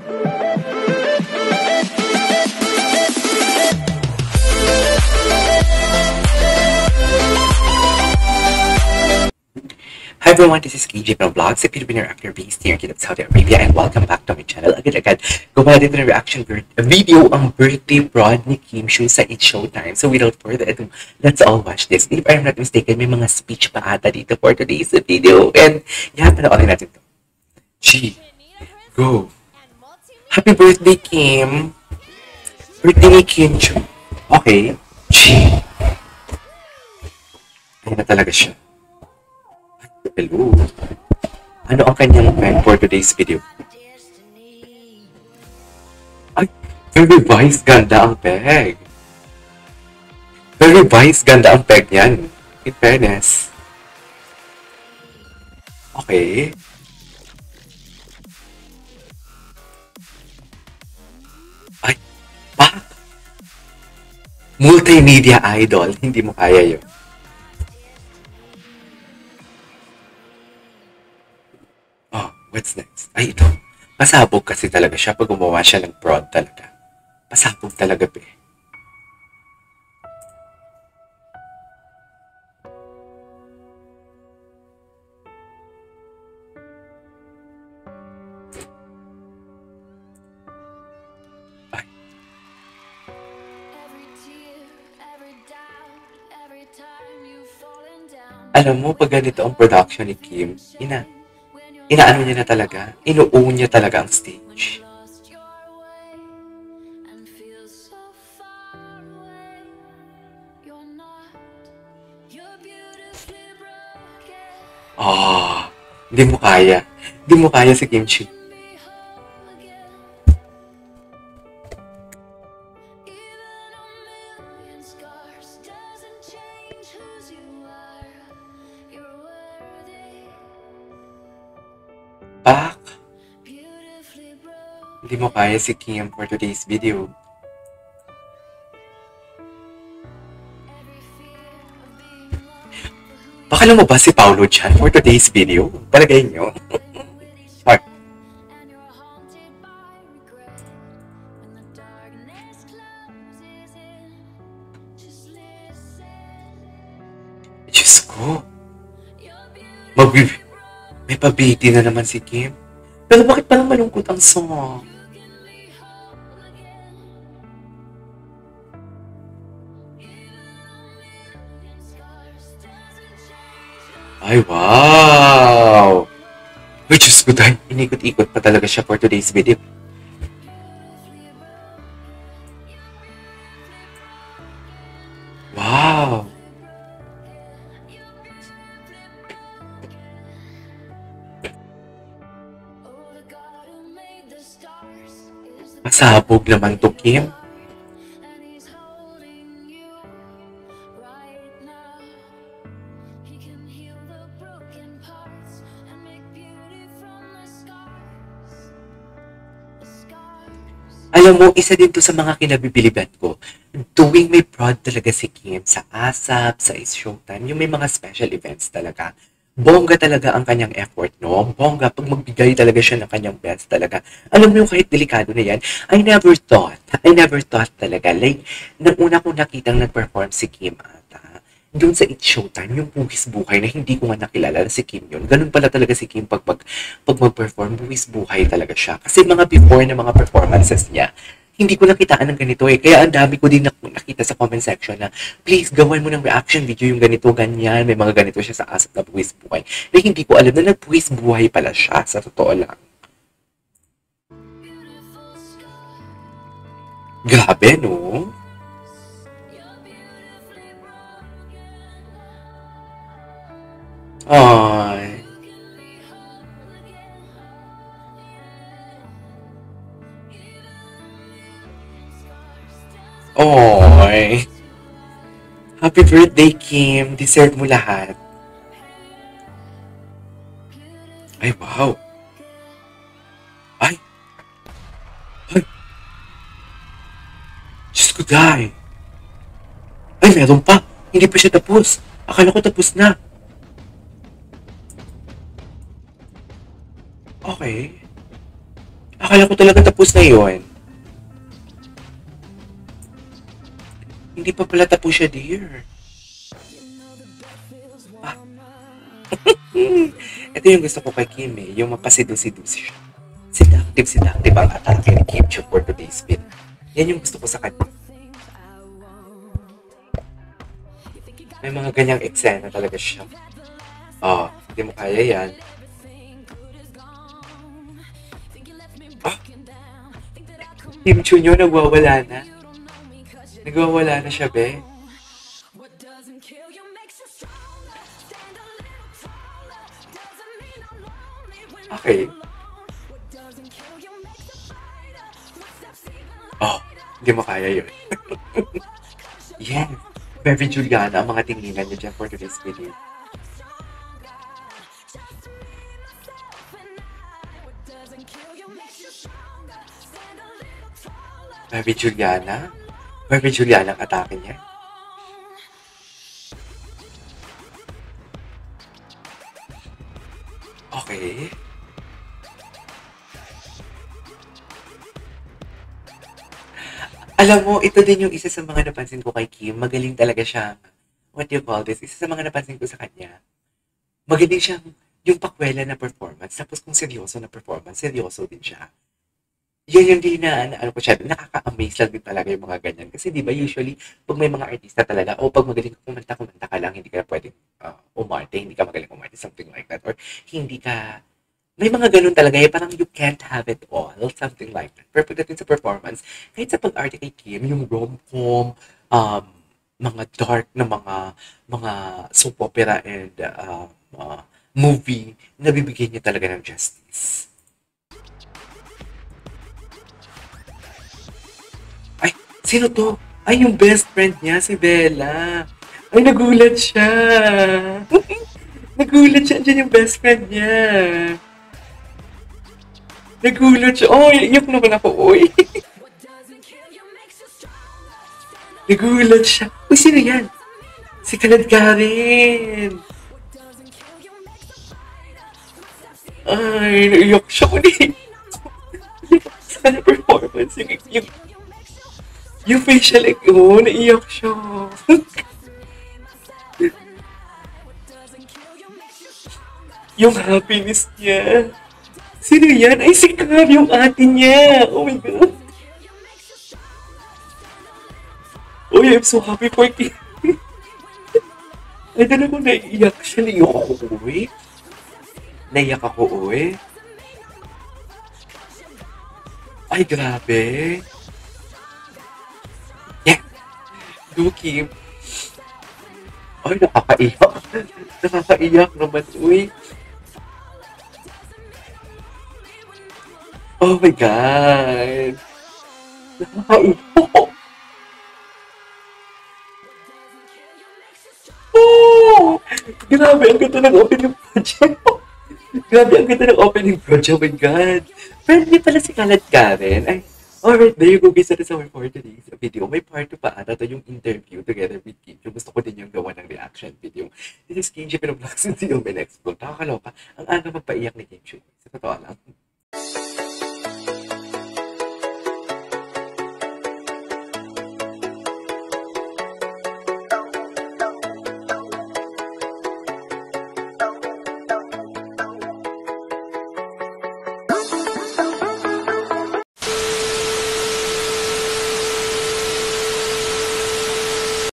Hi everyone, this is KJ from Vlogs, a Filipino actor based here in Saudi Arabia, and welcome back to my channel. Agad-agad, gumawa dito ng reaction video ang birthday prod ni Kim Chiu sa It's Showtime. So without further ado, let's all watch this. If I'm not mistaken, may mga speech pa ata dito for today's video. And yeah, panoorin natin to. G, go! Happy birthday, Kim! Birthday ni Kim Chiu. Okay, G. Ayun na talaga siya. Hello. Ano ang kanyang plan for today's video? Ay, very wise, ganda ang peg. Very wise, ganda ang peg yan. In fairness. Okay. Ay, pa? Multimedia idol, hindi mo kaya yun. What's next? Ay, ito. Pasabog kasi talaga siya pag gumawa siya ng prod talaga. Pasabog talaga, be. Ay. Alam mo, pag ganito ang production ni Kim, inaano niya na talaga, inuun niya talaga ang stage. Hindi mo kaya. Hindi mo kaya si Kim Chiu. Back. Hindi mo kaya si Kim for today's video. Baka lumabas si Paolo dyan for today's video. Palagay nyo. Mark. Diyos ko. May pabiti na naman si Kim. Pero bakit parang malungkot ang song? Ay, wow! Uy, Diyos ko dahil inikot-ikot pa talaga siya for today's video. Wow! Masabog naman to, Kim. Alam mo, isa din to sa mga kinabibiliban ko. Tuwing may prod talaga si Kim sa ASAP, sa It's Showtime, yung may mga special events talaga. Bongga talaga ang kanyang effort, no? Bongga, pag magbigay talaga siya ng kanyang best talaga. Alam mo yung kahit delikado na yan, I never thought talaga. Like, nang una ko nakitang nag-perform si Kim ata, doon sa It's Showtime, yung buwis buhay na hindi ko nga nakilala na si Kim yun. Ganun pala talaga si Kim pag mag-perform, buwis buhay talaga siya. Kasi mga before na mga performances niya, hindi ko nakitaan ng ganito eh. Kaya ang dami ko din nakita sa comment section na, please, gawan mo ng reaction video yung ganito, ganyan. May mga ganito siya sa ASAP na buwis buhay. Na hindi ko alam na nagbuwis buhay pala siya, sa totoo lang. Grabe, no? Ay. Oy. Happy birthday, Kim. Deserve mo lahat. Ay, wow. Ay. Ay. Diyos ko, day. Ay, meron pa. Hindi pa siya tapos. Akala ko tapos na. Okay. Akala ko talaga tapos na yun. Hindi pa pala tapos siya, dear. Ah. Ito yung gusto ko kay Kim eh, yung mapasido-sido siya. Seductive ang atake ni Kim Chiu for today's video. Yan yung gusto ko sa kanya. May mga ganyang eksena talaga siya. Oh, hindi mo kaya yan. Ah, Kim Chiu nyo, nagwawala na. Nagwawala na siya, be. Okay. Oh, hindi mo kaya yun. Yan. Very Juliana ang mga tinginan niya dyan for today's video. Very Juliana? Very Juliana ang atake niya. Okay. Alam mo, ito din yung isa sa mga napansin ko kay Kim. Magaling talaga siya. What do you call this? Isa sa mga napansin ko sa kanya. Magaling siyang yung pakwela na performance. Tapos kung seryoso na performance, seryoso din siya. Yun yung din na ano ko siya, nakaka-amaze lang din talaga yung mga ganyan. Kasi di ba usually, pag may mga artista talaga, o pag magaling ka kumanta ka lang, hindi ka pwedeng umarte, hindi ka magaling umarte, something like that. Or hindi ka, may mga ganun talaga, eh, parang you can't have it all, something like that. Pero pagdating sa performance, kahit sa pag-arte kay Kim, yung rom-com, mga dark na mga soap opera and movie, nabibigyan niya talaga ng justice. Ay, sino to? Ay, yung best friend niya, si Bella. Ay, nagulat siya. Nagulat siya. Andiyan yung best friend niya. Nagulat siya. Oh, iyak naman ako. Uy. Nagulat siya. Uy, sino yan? Si Kalad Karen. Ay, naiyak siya. Sa kanya performance. Yung facial, naiyak siya. Yung happiness niya. Sino yan? Ay, si Cam, yung ate niya. Oh my God. Oh, I'm so happy for Kim. Ay, dala ko naiiyak siya. Naiyak ako, uwi. Naiyak ako, uwi. Ay, grabe. Yeah. Go, Kim. Ay, nakakaiyak. Nakakaiyak naman, uy. Oh my God. Nakakaiyak. Oh! Grabe, ang ganda ng opening project. Grabe, ang ganda ng opening project. Oh my God. Pero hindi pala si Kalad Karen. Ay, alright, there you go guys. That is our for today's video. May part 2 pa ata to yung interview together with Kim. Yung gusto ko din yung gawa ng reaction video. This is Kim Chiu Vlogs and see you on my next vlog. Nakakaloka. Ang aga magpaiyak ni Kim Chiu. Sa totoo lang.